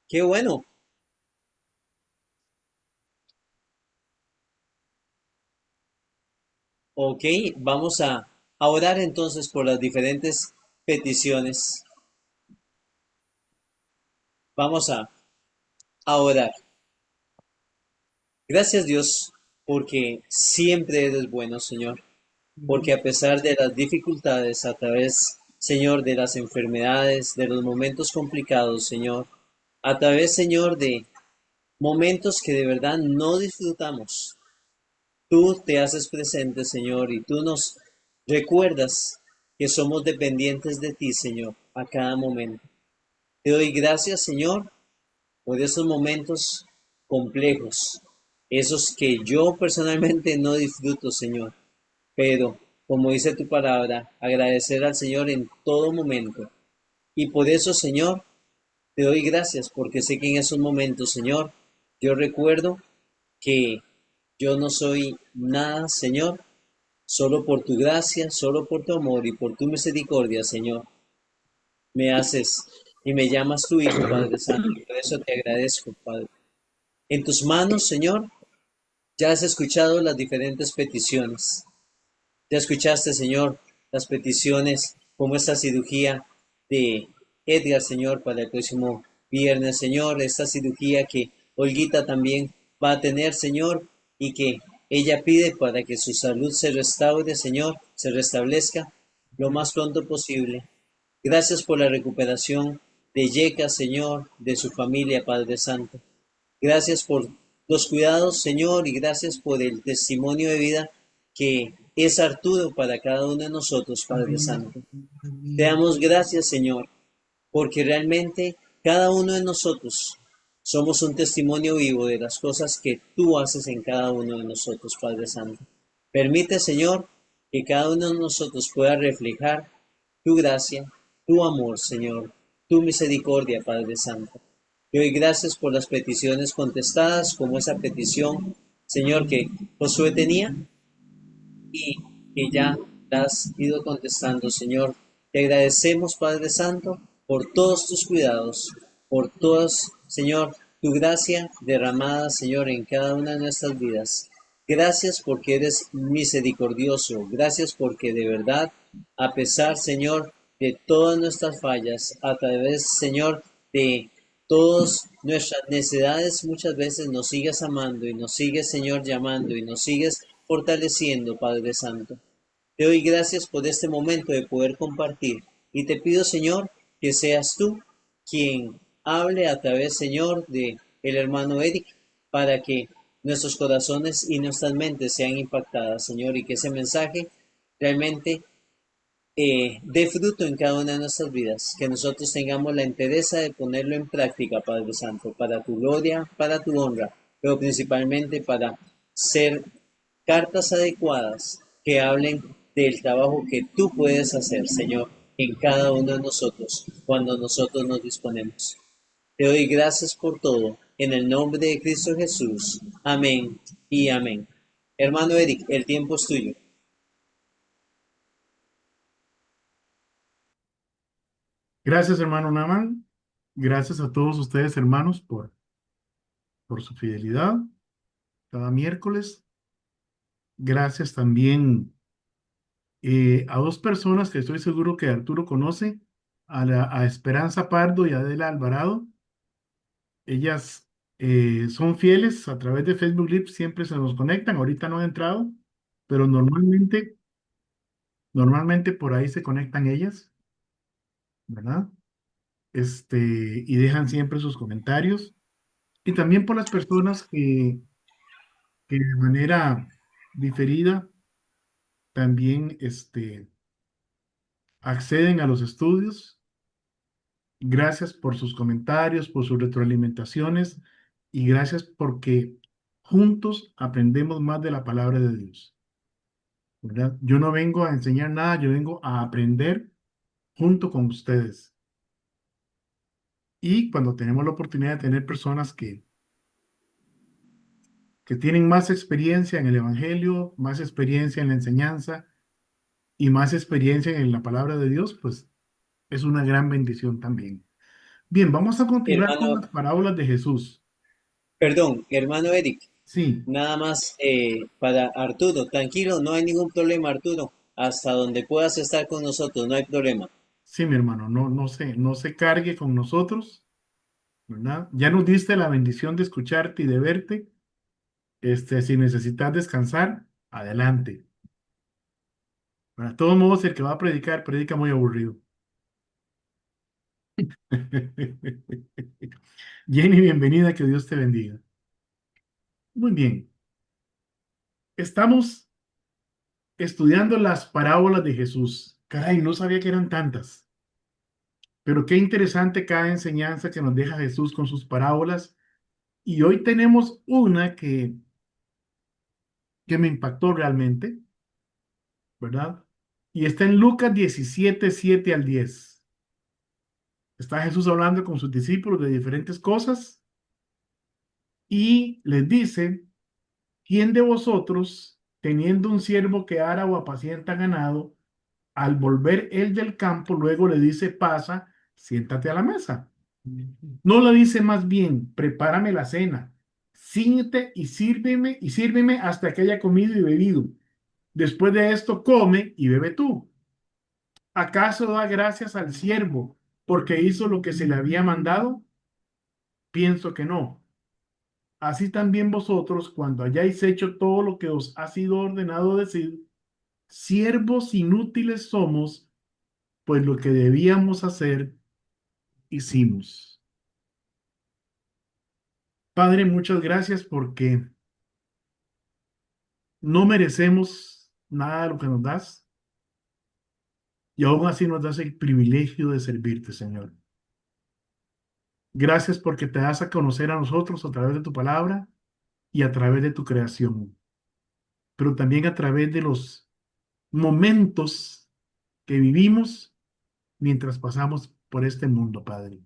Qué bueno. Ok, vamos a orar entonces por las diferentes peticiones. Vamos a orar. Gracias Dios, porque siempre eres bueno, Señor. Porque a pesar de las dificultades, a través, Señor, de las enfermedades, de los momentos complicados, Señor, a través, Señor, de momentos que de verdad no disfrutamos, tú te haces presente, Señor, y tú nos recuerdas que somos dependientes de ti, Señor, a cada momento. Te doy gracias, Señor, por esos momentos complejos, esos que yo personalmente no disfruto, Señor, pero como dice tu palabra, agradecer al Señor en todo momento. Y por eso, Señor, te doy gracias, porque sé que en esos momentos, Señor, yo recuerdo que yo no soy nada, Señor, solo por tu gracia, solo por tu amor y por tu misericordia, Señor, me haces y me llamas tu Hijo, Padre Santo. Y por eso te agradezco, Padre. En tus manos, Señor, ya has escuchado las diferentes peticiones. Ya escuchaste, Señor, las peticiones como esta cirugía de Edgar, Señor, para el próximo viernes, Señor, esta cirugía que Olguita también va a tener, Señor, y que ella pide para que su salud se restaure, Señor, se restablezca lo más pronto posible. Gracias por la recuperación de Yeka, Señor, de su familia, Padre Santo. Gracias por los cuidados, Señor, y gracias por el testimonio de vida que es Arturo para cada uno de nosotros, Padre Santo. Te damos gracias, Señor, porque realmente cada uno de nosotros somos un testimonio vivo de las cosas que tú haces en cada uno de nosotros, Padre Santo. Permite, Señor, que cada uno de nosotros pueda reflejar tu gracia, tu amor, Señor, tu misericordia, Padre Santo. Te doy gracias por las peticiones contestadas, como esa petición, Señor, que Josué tenía y que ya la has ido contestando, Señor. Te agradecemos, Padre Santo, por todos tus cuidados, por todos, Señor, tu gracia derramada, Señor, en cada una de nuestras vidas. Gracias porque eres misericordioso. Gracias porque de verdad, a pesar, Señor, de todas nuestras fallas, a través, Señor, de todas nuestras necesidades, muchas veces nos sigues amando y nos sigues, Señor, llamando y nos sigues fortaleciendo, Padre Santo. Te doy gracias por este momento de poder compartir y te pido, Señor, que seas tú quien hable a través, Señor, de el hermano Eric para que nuestros corazones y nuestras mentes sean impactadas, Señor, y que ese mensaje realmente dé fruto en cada una de nuestras vidas, que nosotros tengamos la entereza de ponerlo en práctica, Padre Santo, para tu gloria, para tu honra, pero principalmente para ser cartas adecuadas que hablen del trabajo que tú puedes hacer, Señor, en cada uno de nosotros, cuando nosotros nos disponemos. Te doy gracias por todo, en el nombre de Cristo Jesús. Amén y amén. Hermano Eric, el tiempo es tuyo. Gracias, hermano Naman. Gracias a todos ustedes, hermanos, por su fidelidad cada miércoles. Gracias también a dos personas que estoy seguro que Arturo conoce, a Esperanza Pardo y a Adela Alvarado. Ellas son fieles a través de Facebook Live, siempre se nos conectan. Ahorita no han entrado, pero normalmente por ahí se conectan ellas, ¿verdad? Y dejan siempre sus comentarios. Y también por las personas que de manera diferida también acceden a los estudios. Gracias por sus comentarios, por sus retroalimentaciones y gracias porque juntos aprendemos más de la palabra de Dios, ¿verdad? Yo no vengo a enseñar nada, yo vengo a aprender junto con ustedes. Y cuando tenemos la oportunidad de tener personas que tienen más experiencia en el Evangelio, más experiencia en la enseñanza y más experiencia en la palabra de Dios, pues es una gran bendición también. Bien, vamos a continuar con Hermano, las parábolas de Jesús. perdón, hermano Eric, Sí, nada más para Arturo, tranquilo, no hay ningún problema, Arturo. Hasta donde puedas estar con nosotros, no hay problema. sí, mi hermano, no se cargue con nosotros, ¿verdad? Ya nos diste la bendición de escucharte y de verte. Si necesitas descansar, adelante. Para todos modos, el que va a predicar, predica muy aburrido. Jenny, bienvenida, que Dios te bendiga. Muy bien, estamos estudiando las parábolas de Jesús. Caray, no sabía que eran tantas, pero qué interesante cada enseñanza que nos deja Jesús con sus parábolas. Y hoy tenemos una que me impactó realmente, ¿verdad? Y está en Lucas 17 7 al 10. Está Jesús hablando con sus discípulos de diferentes cosas y les dice: ¿Quién de vosotros, teniendo un siervo que ara o apacienta ganado, al volver él del campo, luego le dice: pasa, siéntate a la mesa? No le dice más bien: prepárame la cena, ciñete y sírveme hasta que haya comido y bebido. Después de esto, come y bebe tú. ¿Acaso da gracias al siervo porque hizo lo que se le había mandado? Pienso que no. Así también vosotros, cuando hayáis hecho todo lo que os ha sido ordenado decir, siervos inútiles somos, pues lo que debíamos hacer, hicimos. Padre, muchas gracias porque no merecemos nada de lo que nos das y aún así nos das el privilegio de servirte, Señor. Gracias porque te das a conocer a nosotros a través de tu palabra y a través de tu creación, pero también a través de los momentos que vivimos mientras pasamos por este mundo, Padre.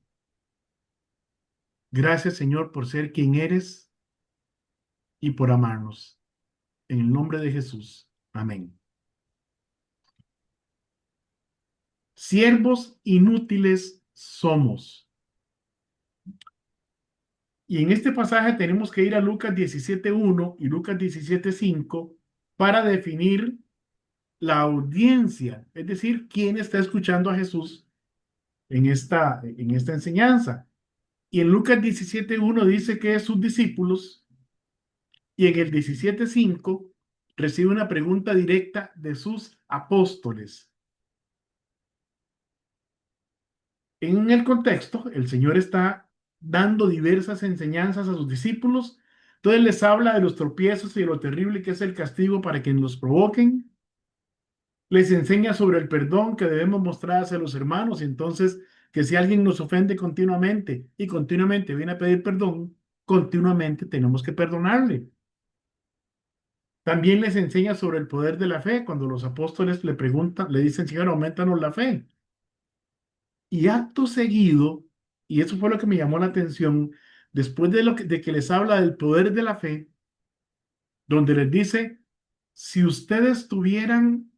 Gracias, Señor, por ser quien eres y por amarnos. En el nombre de Jesús. Amén. Siervos inútiles somos. Y en este pasaje tenemos que ir a Lucas 17:1 y Lucas 17:5 para definir la audiencia, es decir, quién está escuchando a Jesús en esta enseñanza. Y en Lucas 17:1 dice que es sus discípulos y en el 17:5 recibe una pregunta directa de sus apóstoles. En el contexto, el Señor está dando diversas enseñanzas a sus discípulos. Entonces les habla de los tropiezos y de lo terrible que es el castigo para quienes los provoquen. Les enseña sobre el perdón que debemos mostrar hacia los hermanos. Y entonces, que si alguien nos ofende continuamente y continuamente viene a pedir perdón, continuamente tenemos que perdonarle. También les enseña sobre el poder de la fe. Cuando los apóstoles le preguntan, le dicen: Señor, aumentanos la fe. Y acto seguido, y eso fue lo que me llamó la atención, después de que les habla del poder de la fe, donde les dice: si ustedes tuvieran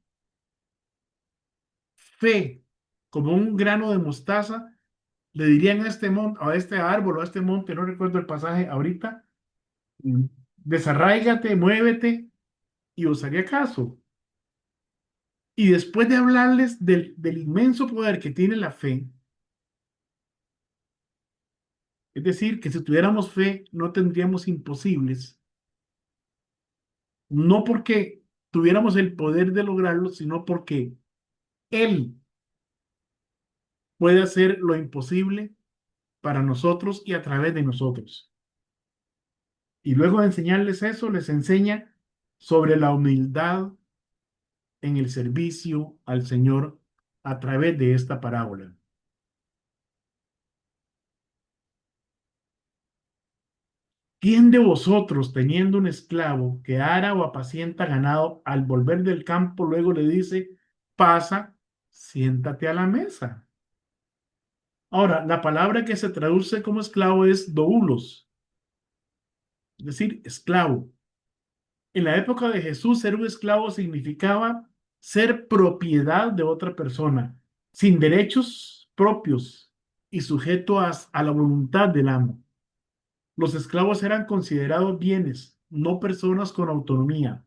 fe como un grano de mostaza, le dirían a este monte, a este árbol o a este monte, no recuerdo el pasaje ahorita, desarráigate, muévete, y os haría caso. Y después de hablarles del inmenso poder que tiene la fe, es decir, que si tuviéramos fe no tendríamos imposibles, no porque tuviéramos el poder de lograrlo, sino porque Él puede hacer lo imposible para nosotros y a través de nosotros. Y luego de enseñarles eso, les enseña sobre la humildad en el servicio al Señor a través de esta parábola. ¿Quién de vosotros, teniendo un esclavo que ara o apacienta ganado, al volver del campo luego le dice: pasa, siéntate a la mesa? Ahora, la palabra que se traduce como esclavo es doulos, es decir, esclavo. En la época de Jesús, ser un esclavo significaba ser propiedad de otra persona, sin derechos propios y sujeto a la voluntad del amo. Los esclavos eran considerados bienes, no personas con autonomía.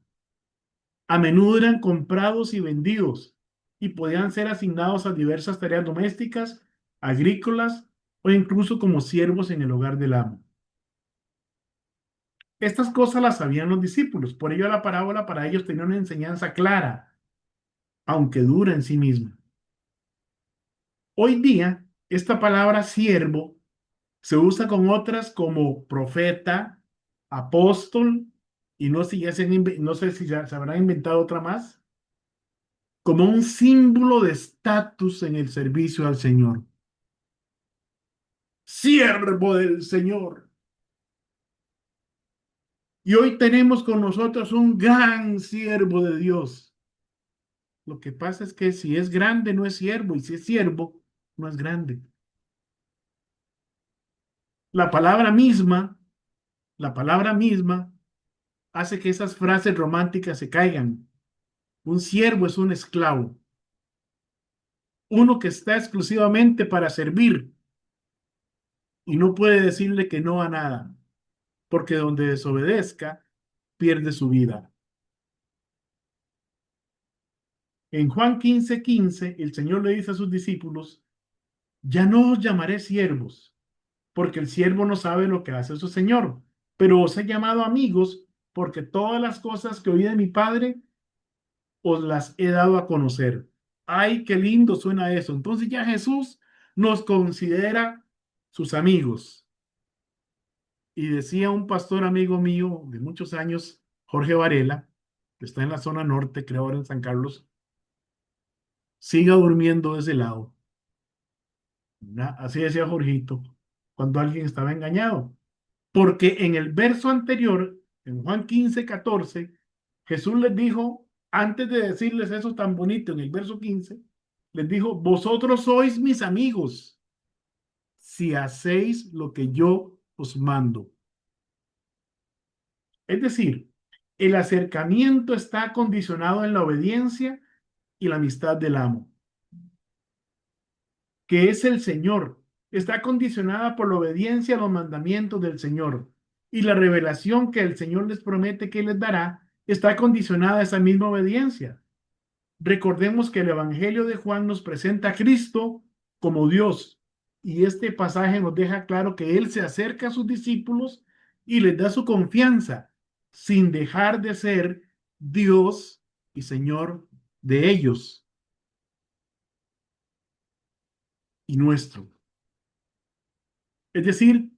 A menudo eran comprados y vendidos y podían ser asignados a diversas tareas domésticas, agrícolas o incluso como siervos en el hogar del amo. Estas cosas las sabían los discípulos, por ello la parábola para ellos tenía una enseñanza clara, aunque dura en sí misma. Hoy día, esta palabra siervo se usa con otras como profeta, apóstol, y no, si ya no sé si ya se habrá inventado otra más, como un símbolo de estatus en el servicio al Señor. Siervo del Señor. Y hoy tenemos con nosotros un gran siervo de Dios. Lo que pasa es que si es grande no es siervo y si es siervo no es grande. La palabra misma, la palabra misma hace que esas frases románticas se caigan. Un siervo es un esclavo, uno que está exclusivamente para servir y no puede decirle que no a nada, porque donde desobedezca, pierde su vida. En Juan 15:15, el Señor le dice a sus discípulos, ya no os llamaré siervos, porque el siervo no sabe lo que hace su Señor, pero os he llamado amigos, porque todas las cosas que oí de mi Padre os las he dado a conocer. Ay, qué lindo suena eso. Entonces ya Jesús nos considera sus amigos. Y decía un pastor amigo mío de muchos años, Jorge Varela, que está en la zona norte, creo ahora en San Carlos, siga durmiendo de ese lado. Así decía Jorgito, cuando alguien estaba engañado. Porque en el verso anterior, en Juan 15:14, Jesús les dijo, antes de decirles eso tan bonito en el verso 15, les dijo, vosotros sois mis amigos si hacéis lo que yo os mando. Es decir, el acercamiento está condicionado en la obediencia y la amistad del amo, que es el Señor. Está condicionada por la obediencia a los mandamientos del Señor. Y la revelación que el Señor les promete que les dará está condicionada a esa misma obediencia. Recordemos que el Evangelio de Juan nos presenta a Cristo como Dios. Y este pasaje nos deja claro que Él se acerca a sus discípulos y les da su confianza, sin dejar de ser Dios y Señor de ellos y nuestro. Es decir,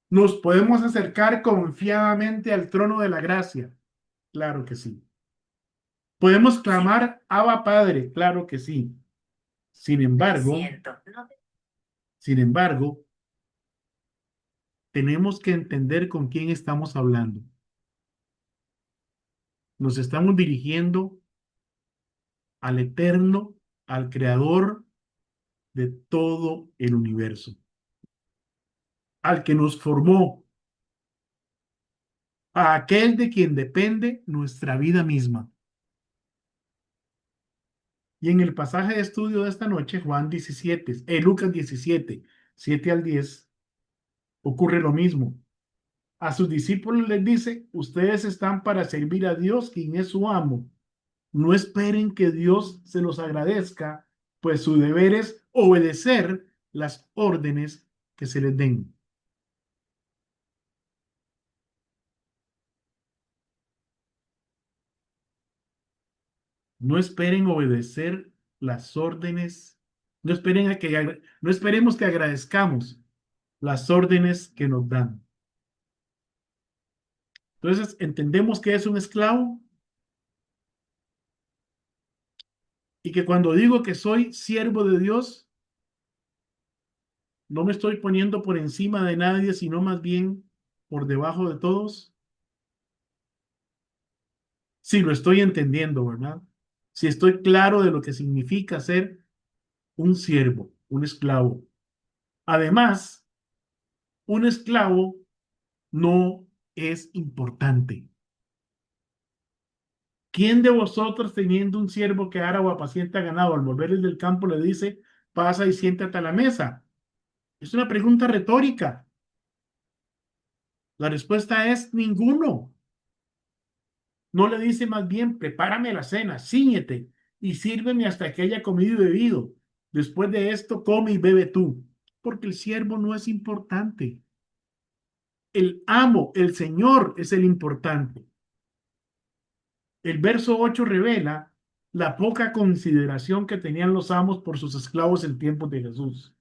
nos podemos acercar confiadamente al trono de la gracia. Claro que sí. Podemos clamar, Abba Padre. Claro que sí. Sin embargo, sin embargo, tenemos que entender con quién estamos hablando. Nos estamos dirigiendo al eterno, al creador de todo el universo, al que nos formó, a aquel de quien depende nuestra vida misma. Y en el pasaje de estudio de esta noche, Lucas 17, 7 al 10, ocurre lo mismo. A sus discípulos les dice, ustedes están para servir a Dios, quien es su amo. No esperen que Dios se los agradezca, pues su deber es obedecer las órdenes que se les den. No esperen obedecer las órdenes, no esperemos que agradezcamos las órdenes que nos dan. Entonces, entendemos que es un esclavo y que cuando digo que soy siervo de Dios, no me estoy poniendo por encima de nadie, sino más bien por debajo de todos. Si lo estoy entendiendo, ¿verdad? Si estoy claro de lo que significa ser un siervo, un esclavo. Además, un esclavo no es importante. ¿Quién de vosotros teniendo un siervo que ara o apacienta ganado al volverles del campo le dice, pasa y siéntate a la mesa? Es una pregunta retórica. La respuesta es ninguno. No le dice más bien, prepárame la cena, cíñete y sírveme hasta que haya comido y bebido. Después de esto, come y bebe tú, porque el siervo no es importante. El amo, el Señor es el importante. El verso 8 revela la poca consideración que tenían los amos por sus esclavos en tiempos de Jesús.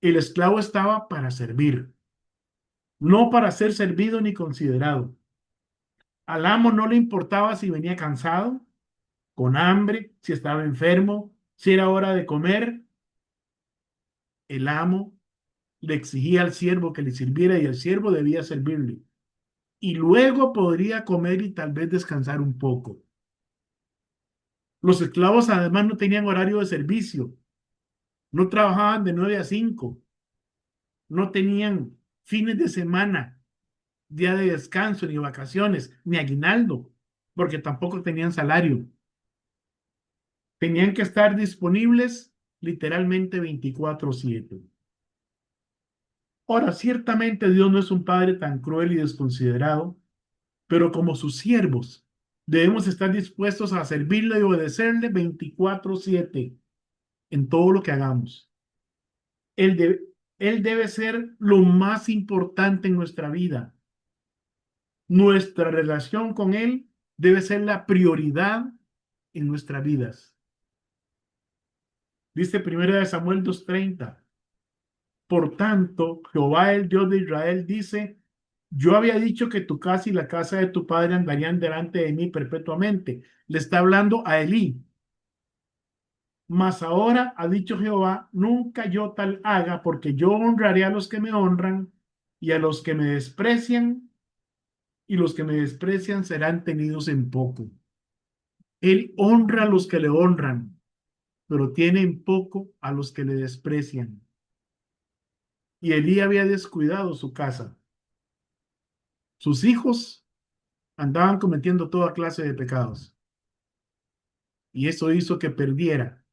El esclavo estaba para servir, no para ser servido ni considerado. Al amo no le importaba si venía cansado, con hambre, si estaba enfermo, si era hora de comer. El amo le exigía al siervo que le sirviera y el siervo debía servirle. Y luego podría comer y tal vez descansar un poco. Los esclavos además no tenían horario de servicio, no trabajaban de 9 a 5, no tenían fines de semana, día de descanso, ni vacaciones, ni aguinaldo, porque tampoco tenían salario. Tenían que estar disponibles literalmente 24/7. Ahora, ciertamente Dios no es un padre tan cruel y desconsiderado, pero como sus siervos debemos estar dispuestos a servirle y obedecerle 24/7 en todo lo que hagamos. Él debe, él debe ser lo más importante en nuestra vida. Nuestra relación con Él debe ser la prioridad en nuestras vidas. Dice 1 Samuel 2:30. Por tanto, Jehová, el Dios de Israel, dice: Yo había dicho que tu casa y la casa de tu padre andarían delante de mí perpetuamente. Le está hablando a Elí. Mas ahora ha dicho Jehová: Nunca yo tal haga, porque yo honraré a los que me honran y a los que me desprecian, y los que me desprecian serán tenidos en poco. Él honra a los que le honran, pero tiene en poco a los que le desprecian. Y Elí había descuidado su casa. Sus hijos andaban cometiendo toda clase de pecados. Y eso hizo que perdiera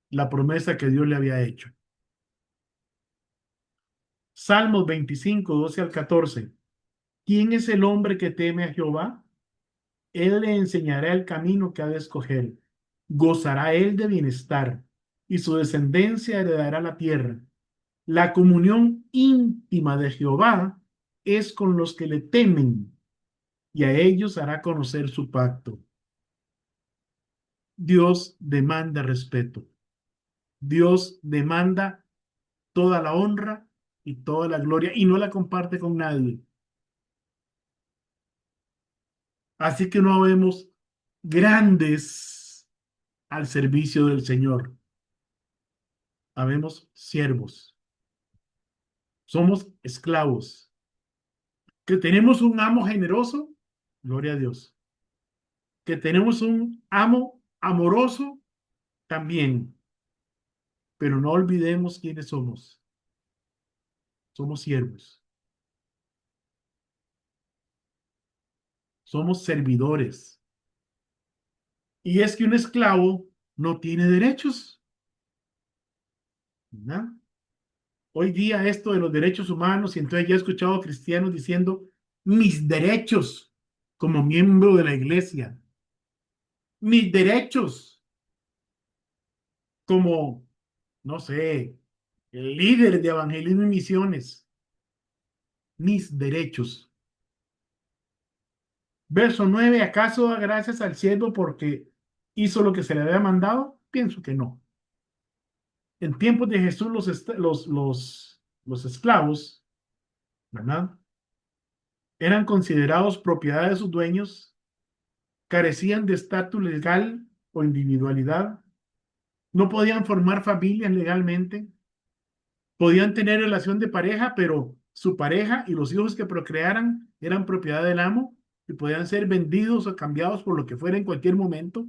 la promesa que Dios le había hecho. Salmos 25:12 al 14. ¿Quién es el hombre que teme a Jehová? Él le enseñará el camino que ha de escoger. Gozará él de bienestar y su descendencia heredará la tierra. La comunión íntima de Jehová es con los que le temen y a ellos hará conocer su pacto. Dios demanda respeto. Dios demanda toda la honra y toda la gloria y no la comparte con nadie. Así que no vemos grandes al servicio del Señor. Habemos siervos. Somos esclavos. Que tenemos un amo generoso, gloria a Dios. Que tenemos un amo amoroso, también. Pero no olvidemos quiénes somos. Somos siervos. Somos servidores. Y es que un esclavo no tiene derechos, ¿verdad? Hoy día esto de los derechos humanos, y entonces ya he escuchado a cristianos diciendo mis derechos como miembro de la iglesia, mis derechos como, no sé, el líder de evangelismo y misiones, mis derechos. Verso 9. ¿Acaso da gracias al siervo porque hizo lo que se le había mandado? Pienso que no. En tiempos de Jesús los esclavos, ¿verdad? Eran considerados propiedad de sus dueños, carecían de estatus legal o individualidad, no podían formar familias legalmente, podían tener relación de pareja, pero su pareja y los hijos que procrearan eran propiedad del amo y podían ser vendidos o cambiados por lo que fuera en cualquier momento.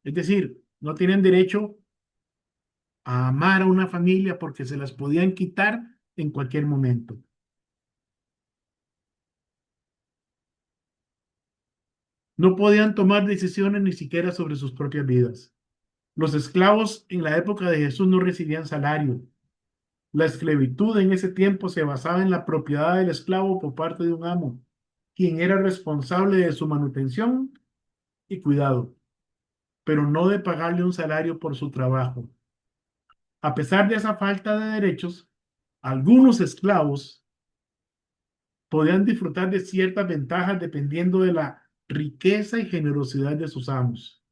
Es decir, no tienen derecho a amar a una familia porque se las podían quitar en cualquier momento. No podían tomar decisiones ni siquiera sobre sus propias vidas. Los esclavos en la época de Jesús no recibían salario. La esclavitud en ese tiempo se basaba en la propiedad del esclavo por parte de un amo, quien era responsable de su manutención y cuidado, pero no de pagarle un salario por su trabajo. A pesar de esa falta de derechos, algunos esclavos podían disfrutar de ciertas ventajas dependiendo de la riqueza y generosidad de sus amos.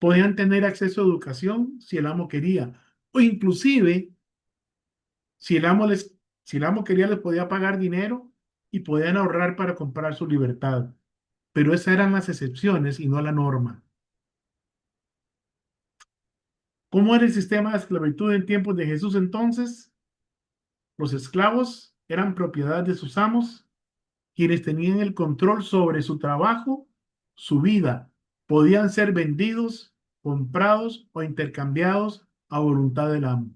Podían tener acceso a educación si el amo quería, o inclusive si el amo les, si el amo quería les podía pagar dinero y podían ahorrar para comprar su libertad. Pero esas eran las excepciones y no la norma. ¿Cómo era el sistema de esclavitud en tiempos de Jesús entonces? Los esclavos eran propiedad de sus amos, quienes tenían el control sobre su trabajo, su vida. Podían ser vendidos, comprados o intercambiados a voluntad del amo.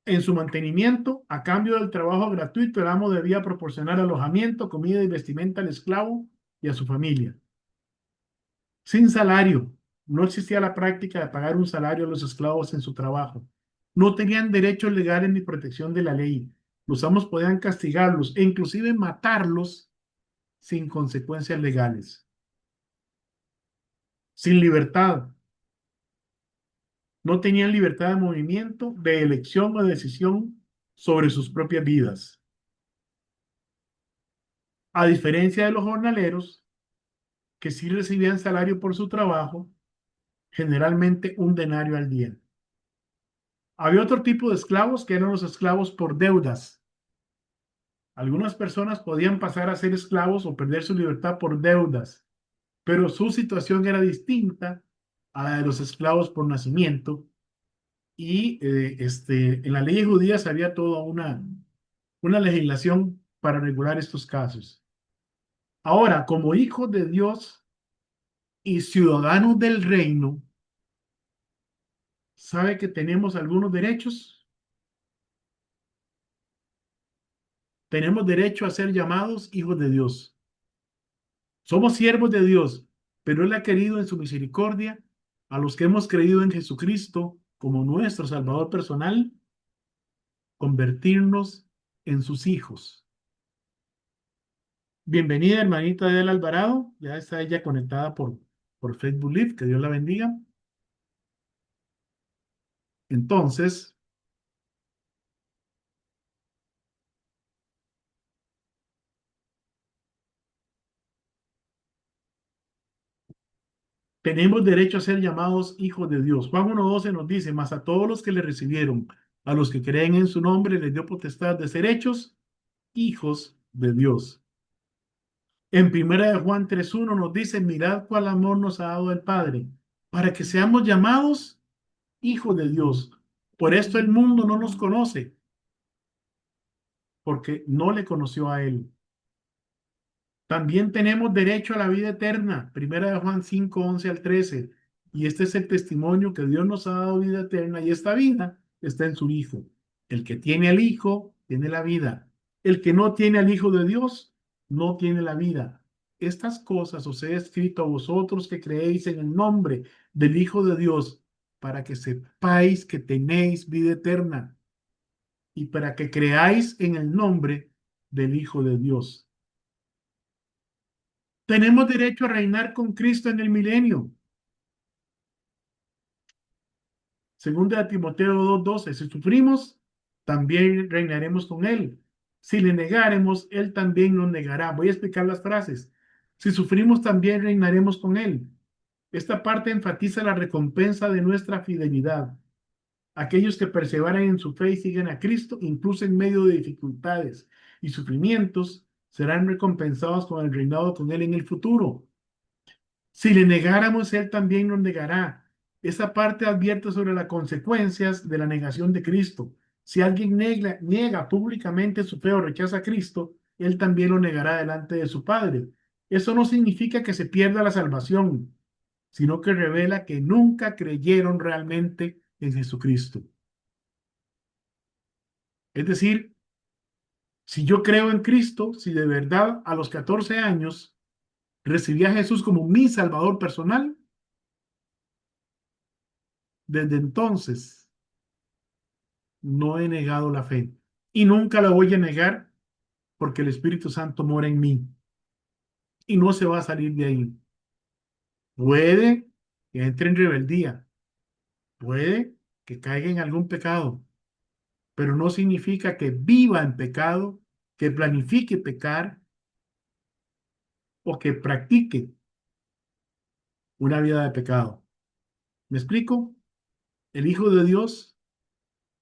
En su mantenimiento, a cambio del trabajo gratuito, el amo debía proporcionar alojamiento, comida y vestimenta al esclavo y a su familia. Sin salario, no existía la práctica de pagar un salario a los esclavos en su trabajo. No tenían derechos legales ni protección de la ley. Los amos podían castigarlos e inclusive matarlos sin consecuencias legales. Sin libertad. No tenían libertad de movimiento, de elección o de decisión sobre sus propias vidas. A diferencia de los jornaleros, que sí recibían salario por su trabajo, generalmente un denario al día. Había otro tipo de esclavos que eran los esclavos por deudas. Algunas personas podían pasar a ser esclavos o perder su libertad por deudas, pero su situación era distinta a la de los esclavos por nacimiento y en las leyes judías había toda una legislación para regular estos casos. Ahora, como hijos de Dios y ciudadanos del reino, ¿sabe que tenemos algunos derechos? Tenemos derecho a ser llamados hijos de Dios. Somos siervos de Dios, pero Él ha querido en su misericordia a los que hemos creído en Jesucristo como nuestro Salvador personal, convertirnos en sus hijos. Bienvenida, hermanita Adela Alvarado. Ya está ella conectada por Facebook Live. Que Dios la bendiga. Entonces, tenemos derecho a ser llamados hijos de Dios. Juan 1:12 nos dice, mas a todos los que le recibieron, a los que creen en su nombre, les dio potestad de ser hechos hijos de Dios. En primera de Juan 3:1 nos dice, mirad cuál amor nos ha dado el Padre, para que seamos llamados hijos de Dios. Por esto el mundo no nos conoce, porque no le conoció a Él. También tenemos derecho a la vida eterna. Primera de Juan 5:11 al 13. Y este es el testimonio que Dios nos ha dado vida eterna y esta vida está en su Hijo. El que tiene al Hijo tiene la vida. El que no tiene al Hijo de Dios no tiene la vida. Estas cosas os he escrito a vosotros que creéis en el nombre del Hijo de Dios para que sepáis que tenéis vida eterna y para que creáis en el nombre del Hijo de Dios. Tenemos derecho a reinar con Cristo en el milenio. Segunda de Timoteo 2:12. Si sufrimos, también reinaremos con Él. Si le negaremos, Él también nos negará. Voy a explicar las frases. Si sufrimos, también reinaremos con Él. Esta parte enfatiza la recompensa de nuestra fidelidad. Aquellos que perseveran en su fe y siguen a Cristo, incluso en medio de dificultades y sufrimientos, serán recompensados con el reinado con Él en el futuro. Si le negáramos, Él también nos negará. Esa parte advierte sobre las consecuencias de la negación de Cristo. Si alguien niega públicamente su fe o rechaza a Cristo, Él también lo negará delante de su Padre. Eso no significa que se pierda la salvación, sino que revela que nunca creyeron realmente en Jesucristo. Es decir, si yo creo en Cristo, si de verdad a los 14 años recibí a Jesús como mi Salvador personal, desde entonces no he negado la fe y nunca la voy a negar porque el Espíritu Santo mora en mí y no se va a salir de ahí. Puede que entre en rebeldía, puede que caiga en algún pecado, pero no significa que viva en pecado, que planifique pecar o que practique una vida de pecado. ¿Me explico? El Hijo de Dios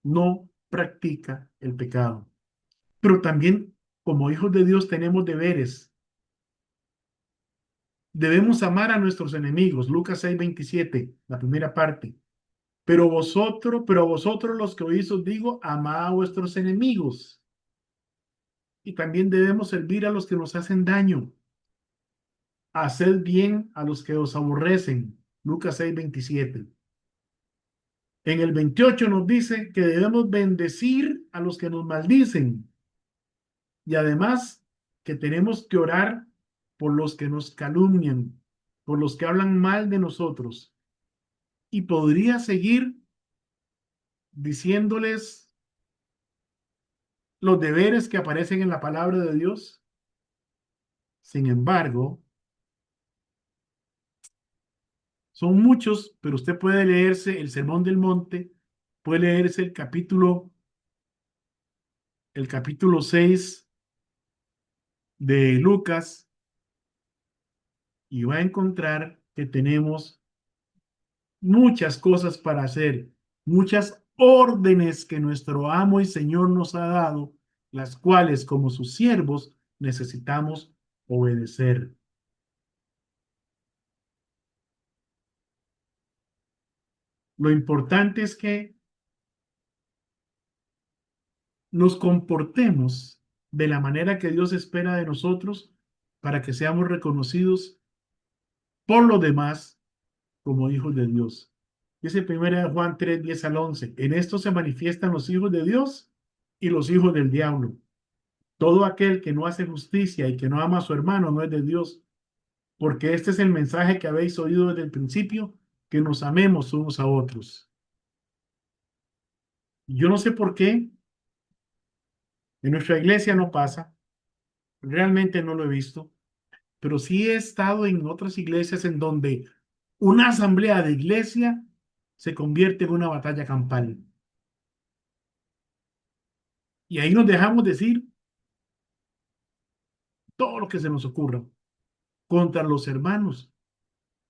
no practica el pecado, pero también como hijos de Dios tenemos deberes. Debemos amar a nuestros enemigos. Lucas 6:27, la primera parte. Pero a vosotros los que oís os digo, amad a vuestros enemigos. Y también debemos servir a los que nos hacen daño. Haced bien a los que os aborrecen. Lucas 6:27. En el 28 nos dice que debemos bendecir a los que nos maldicen. Y además que tenemos que orar por los que nos calumnian, por los que hablan mal de nosotros. Y podría seguir diciéndoles los deberes que aparecen en la palabra de Dios. Sin embargo, son muchos, pero usted puede leerse el Sermón del Monte, puede leerse el capítulo 6 de Lucas y va a encontrar que tenemos muchas cosas para hacer, muchas órdenes que nuestro amo y Señor nos ha dado, las cuales como sus siervos necesitamos obedecer. Lo importante es que nos comportemos de la manera que Dios espera de nosotros para que seamos reconocidos por los demás como hijos de Dios. Dice 1 Juan 3, 10 al 11. En esto se manifiestan los hijos de Dios y los hijos del diablo. Todo aquel que no hace justicia y que no ama a su hermano no es de Dios, porque este es el mensaje que habéis oído desde el principio, que nos amemos unos a otros. Yo no sé por qué en nuestra iglesia no pasa, realmente no lo he visto, pero sí he estado en otras iglesias en donde una asamblea de iglesia se convierte en una batalla campal. Y ahí nos dejamos decir todo lo que se nos ocurra contra los hermanos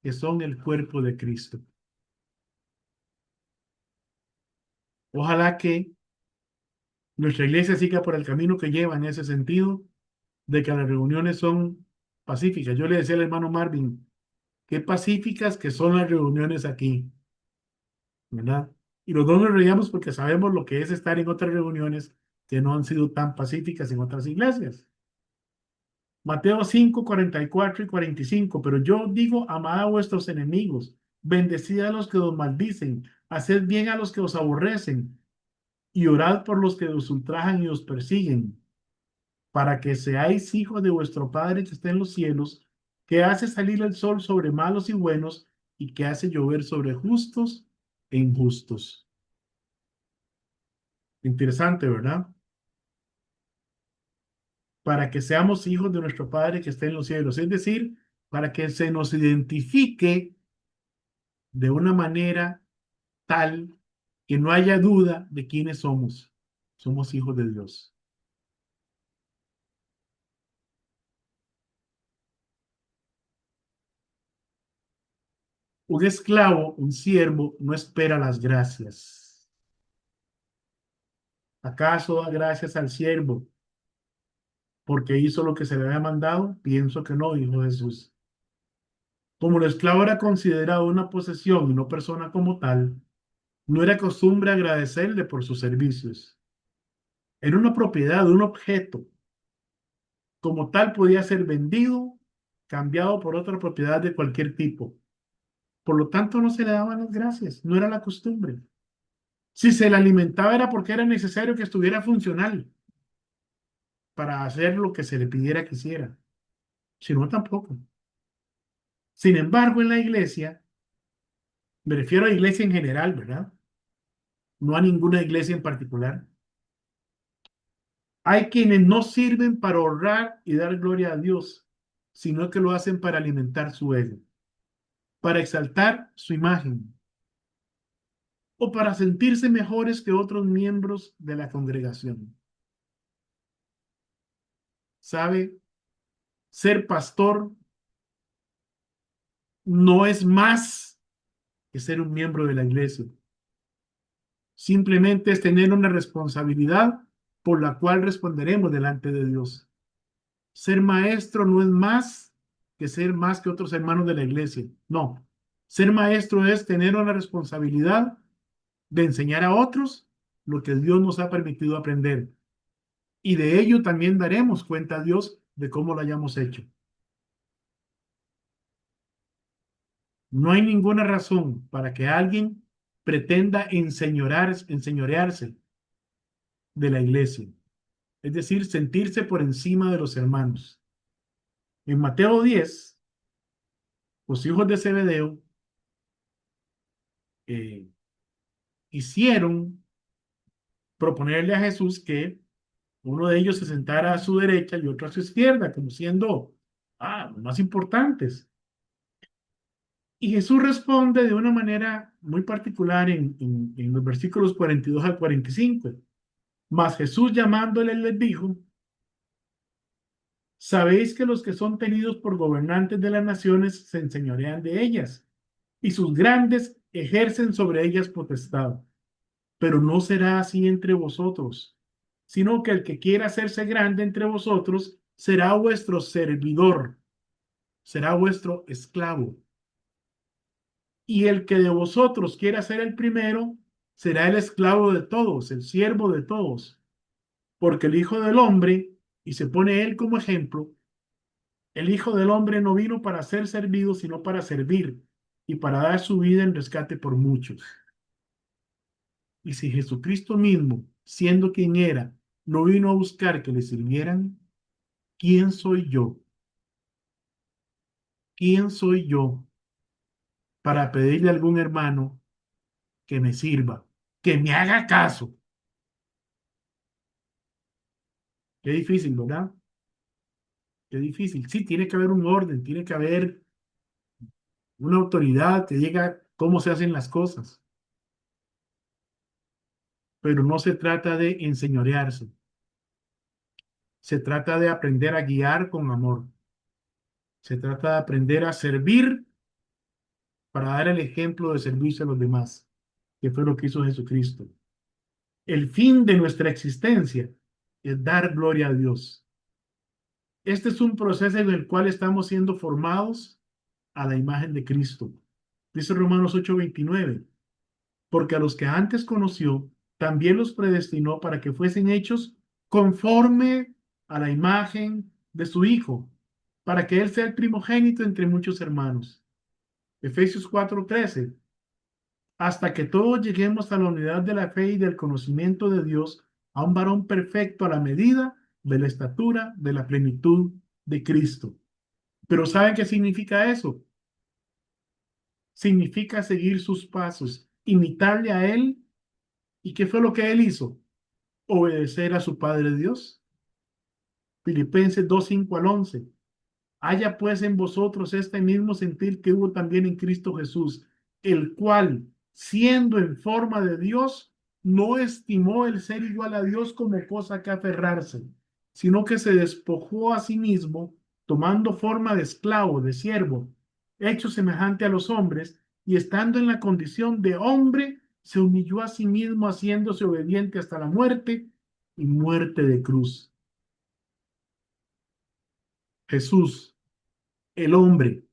que son el cuerpo de Cristo. Ojalá que nuestra iglesia siga por el camino que lleva en ese sentido, de que las reuniones son pacíficas. Yo le decía al hermano Marvin, qué pacíficas que son las reuniones aquí, ¿verdad? Y los dos nos reíamos porque sabemos lo que es estar en otras reuniones que no han sido tan pacíficas en otras iglesias. Mateo 5, 44 y 45. Pero yo digo, amad a vuestros enemigos, bendecid a los que os maldicen, haced bien a los que os aborrecen, y orad por los que os ultrajan y os persiguen, para que seáis hijos de vuestro Padre que está en los cielos, que hace salir el sol sobre malos y buenos, y que hace llover sobre justos e injustos. Interesante, ¿verdad? Para que seamos hijos de nuestro Padre que está en los cielos, es decir, para que se nos identifique de una manera tal que no haya duda de quiénes somos. Somos hijos de Dios. Un esclavo, un siervo, no espera las gracias. ¿Acaso da gracias al siervo porque hizo lo que se le había mandado? Pienso que no, dijo Jesús. Como el esclavo era considerado una posesión y no persona como tal, no era costumbre agradecerle por sus servicios. Era una propiedad, un objeto. Como tal podía ser vendido, cambiado por otra propiedad de cualquier tipo. Por lo tanto, no se le daban las gracias, no era la costumbre. Si se le alimentaba era porque era necesario que estuviera funcional para hacer lo que se le pidiera que hiciera. Si no, tampoco. Sin embargo, en la iglesia, me refiero a la iglesia en general, ¿verdad? no a ninguna iglesia en particular. Hay quienes no sirven para honrar y dar gloria a Dios, sino que lo hacen para alimentar su ego, para exaltar su imagen o para sentirse mejores que otros miembros de la congregación. ¿Sabe? Ser pastor no es más que ser un miembro de la iglesia. Simplemente es tener una responsabilidad por la cual responderemos delante de Dios. Ser maestro no es más que ser más que otros hermanos de la iglesia. No. Ser maestro es tener una responsabilidad de enseñar a otros lo que Dios nos ha permitido aprender. Y de ello también daremos cuenta a Dios de cómo lo hayamos hecho. No hay ninguna razón para que alguien pretenda enseñorearse de la iglesia, es decir, sentirse por encima de los hermanos. En Mateo 10, los hijos de Zebedeo eh, hicieron proponerle a Jesús que uno de ellos se sentara a su derecha y otro a su izquierda, como siendo los más importantes. Y Jesús responde de una manera muy particular en los versículos 42 al 45. Mas Jesús llamándole les dijo, sabéis que los que son tenidos por gobernantes de las naciones se enseñorean de ellas, y sus grandes ejercen sobre ellas potestad. Pero no será así entre vosotros, sino que el que quiera hacerse grande entre vosotros será vuestro servidor, será vuestro esclavo. Y el que de vosotros quiera ser el primero, será el esclavo de todos, el siervo de todos. Porque el Hijo del Hombre, y se pone él como ejemplo, el Hijo del Hombre no vino para ser servido, sino para servir y para dar su vida en rescate por muchos. Y si Jesucristo mismo, siendo quien era, no vino a buscar que le sirvieran, ¿quién soy yo? ¿Quién soy yo para pedirle a algún hermano que me sirva, que me haga caso? Qué difícil, ¿verdad? Qué difícil. Sí, tiene que haber un orden, tiene que haber una autoridad que diga cómo se hacen las cosas, pero no se trata de enseñorearse, se trata de aprender a guiar con amor, se trata de aprender a servir para dar el ejemplo de servicio a los demás, que fue lo que hizo Jesucristo. El fin de nuestra existencia es dar gloria a Dios. Este es un proceso en el cual estamos siendo formados a la imagen de Cristo. Dice Romanos 8:29, porque a los que antes conoció, también los predestinó para que fuesen hechos conforme a la imagen de su Hijo, para que Él sea el primogénito entre muchos hermanos. Efesios 4:13, hasta que todos lleguemos a la unidad de la fe y del conocimiento de Dios, a un varón perfecto a la medida de la estatura de la plenitud de Cristo. Pero ¿saben qué significa eso? Significa seguir sus pasos, imitarle a Él. ¿Y qué fue lo que Él hizo? Obedecer a su Padre Dios. Filipenses 2:5 al 11. Haya pues en vosotros este mismo sentir que hubo también en Cristo Jesús, el cual, siendo en forma de Dios, no estimó el ser igual a Dios como cosa que aferrarse, sino que se despojó a sí mismo, tomando forma de esclavo, de siervo, hecho semejante a los hombres, y estando en la condición de hombre, se humilló a sí mismo, haciéndose obediente hasta la muerte y muerte de cruz. Jesús, el hombre,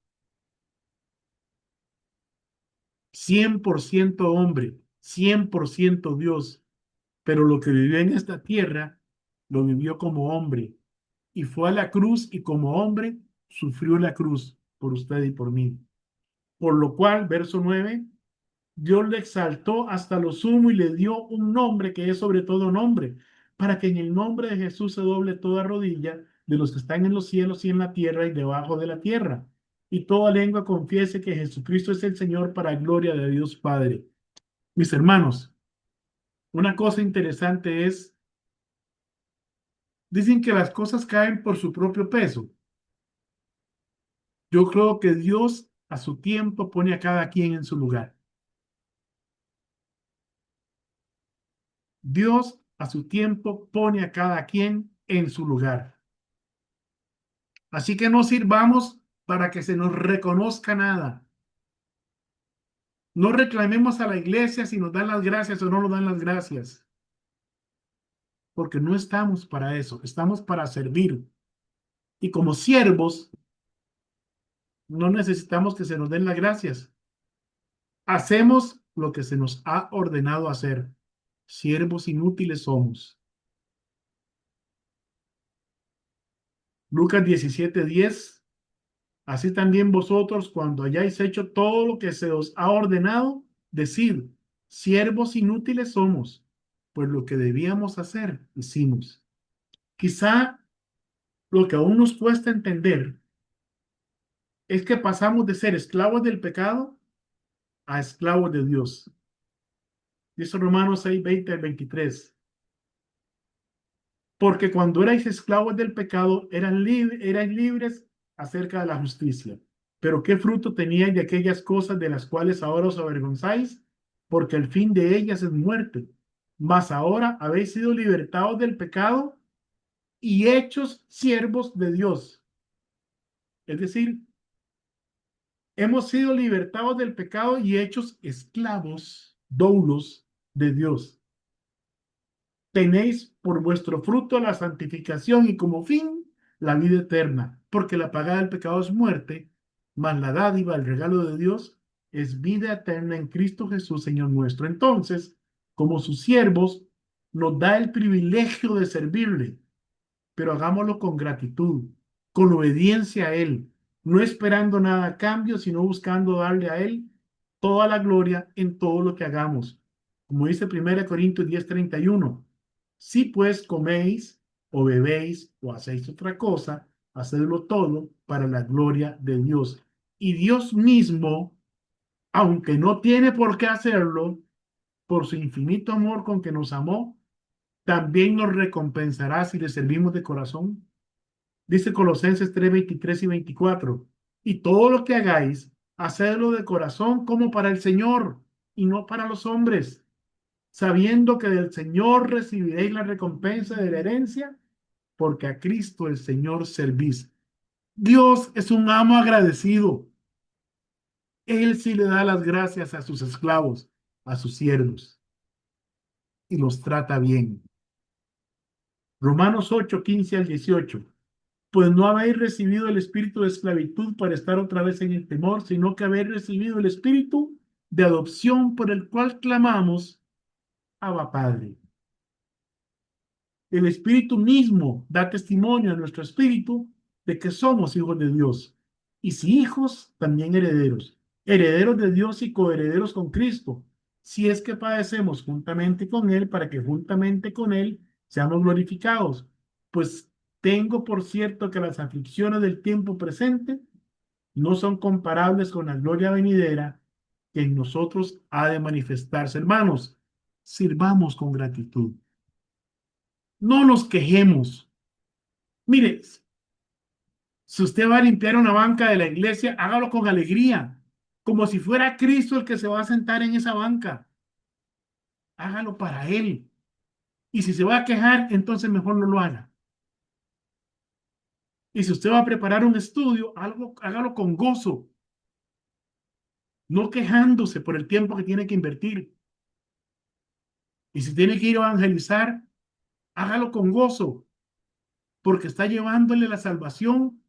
100% hombre, 100% Dios, pero lo que vivió en esta tierra, lo vivió como hombre y fue a la cruz y como hombre sufrió la cruz por usted y por mí. Por lo cual, verso 9, Dios le exaltó hasta lo sumo y le dio un nombre que es sobre todo nombre, para que en el nombre de Jesús se doble toda rodilla de los que están en los cielos y en la tierra y debajo de la tierra, y toda lengua confiese que Jesucristo es el Señor para gloria de Dios Padre. Mis hermanos, Una cosa interesante es, dicen que las cosas caen por su propio peso. Yo creo que Dios a su tiempo pone a cada quien en su lugar. Dios a su tiempo pone a cada quien en su lugar. Así que no sirvamos para que se nos reconozca nada. No reclamemos a la iglesia si nos dan las gracias o no nos dan las gracias, porque no estamos para eso, estamos para servir. Y como siervos, no necesitamos que se nos den las gracias. Hacemos lo que se nos ha ordenado hacer. Siervos inútiles somos. Lucas 17:10. Así también vosotros, cuando hayáis hecho todo lo que se os ha ordenado, decid, siervos inútiles somos, pues lo que debíamos hacer, hicimos. Quizá lo que aún nos cuesta entender es que pasamos de ser esclavos del pecado a esclavos de Dios. Dice Romanos 6:20 al 23. Porque cuando erais esclavos del pecado, erais libres acerca de la justicia. Pero ¿qué fruto teníais de aquellas cosas de las cuales ahora os avergonzáis? Porque el fin de ellas es muerte. Mas ahora habéis sido libertados del pecado y hechos siervos de Dios. Es decir, hemos sido libertados del pecado y hechos esclavos, doulos de Dios. Tenéis por vuestro fruto la santificación y como fin la vida eterna, porque la paga del pecado es muerte, mas la dádiva, el regalo de Dios, es vida eterna en Cristo Jesús, Señor nuestro. Entonces, como sus siervos, nos da el privilegio de servirle, pero hagámoslo con gratitud, con obediencia a Él, no esperando nada a cambio, sino buscando darle a Él toda la gloria en todo lo que hagamos. Como dice 1 Corintios 10:31, si pues coméis o bebéis o hacéis otra cosa, hacedlo todo para la gloria de Dios. Y Dios mismo, aunque no tiene por qué hacerlo, por su infinito amor con que nos amó, también nos recompensará si le servimos de corazón. Dice Colosenses 3:23 y 24. Y todo lo que hagáis, hacedlo de corazón como para el Señor y no para los hombres, sabiendo que del Señor recibiréis la recompensa de la herencia, porque a Cristo el Señor servís. Dios es un amo agradecido. Él sí le da las gracias a sus esclavos, a sus siervos, y los trata bien. Romanos 8:15 al 18. Pues no habéis recibido el espíritu de esclavitud para estar otra vez en el temor, sino que habéis recibido el espíritu de adopción por el cual clamamos, Abba Padre. El espíritu mismo da testimonio a nuestro espíritu de que somos hijos de Dios. Y si hijos, también herederos. Herederos de Dios y coherederos con Cristo. Si es que padecemos juntamente con Él, para que juntamente con Él seamos glorificados. Pues tengo por cierto que las aflicciones del tiempo presente no son comparables con la gloria venidera que en nosotros ha de manifestarse. Hermanos, sirvamos con gratitud. No nos quejemos. Mire, si usted va a limpiar una banca de la iglesia, hágalo con alegría, como si fuera Cristo el que se va a sentar en esa banca. Hágalo para Él. Y si se va a quejar, entonces mejor no lo haga. Y si usted va a preparar un estudio, hágalo con gozo, no quejándose por el tiempo que tiene que invertir. Y si tiene que ir a evangelizar, hágalo con gozo, porque está llevándole la salvación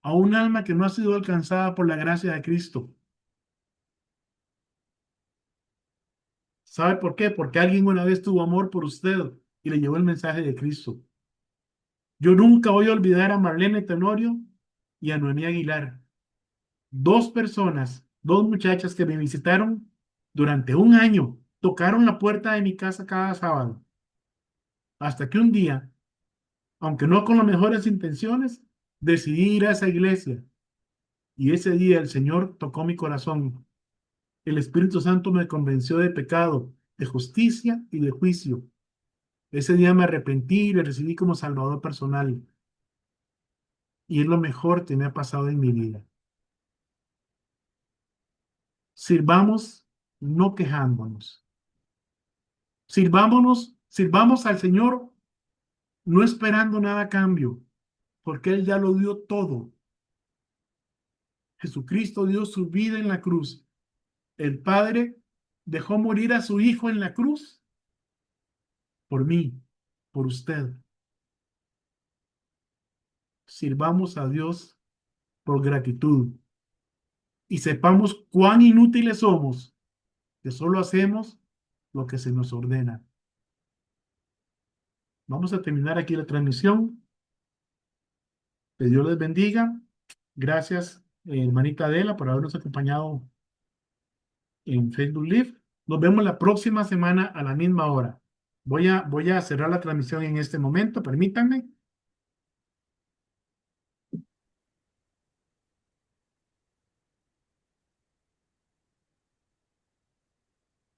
a un alma que no ha sido alcanzada por la gracia de Cristo. ¿Sabe por qué? Porque alguien una vez tuvo amor por usted y le llevó el mensaje de Cristo. Yo nunca voy a olvidar a Marlene Tenorio y a Noemí Aguilar. Dos personas, dos muchachas que me visitaron durante un año, tocaron la puerta de mi casa cada sábado. Hasta que un día, aunque no con las mejores intenciones, decidí ir a esa iglesia. Y ese día el Señor tocó mi corazón. El Espíritu Santo me convenció de pecado de justicia y de juicio. Ese día me arrepentí y le recibí como Salvador personal. Y es lo mejor que me ha pasado en mi vida. Sirvamos no quejándonos. Sirvamos al Señor no esperando nada a cambio, porque Él ya lo dio todo. Jesucristo dio su vida en la cruz. El Padre dejó morir a su Hijo en la cruz por mí, por usted. Sirvamos a Dios por gratitud y sepamos cuán inútiles somos, que solo hacemos lo que se nos ordena. Vamos a terminar aquí la transmisión. Que Dios les bendiga. Gracias, hermanita Adela, por habernos acompañado en Facebook Live. Nos vemos la próxima semana a la misma hora. Voy a cerrar la transmisión en este momento, permítanme.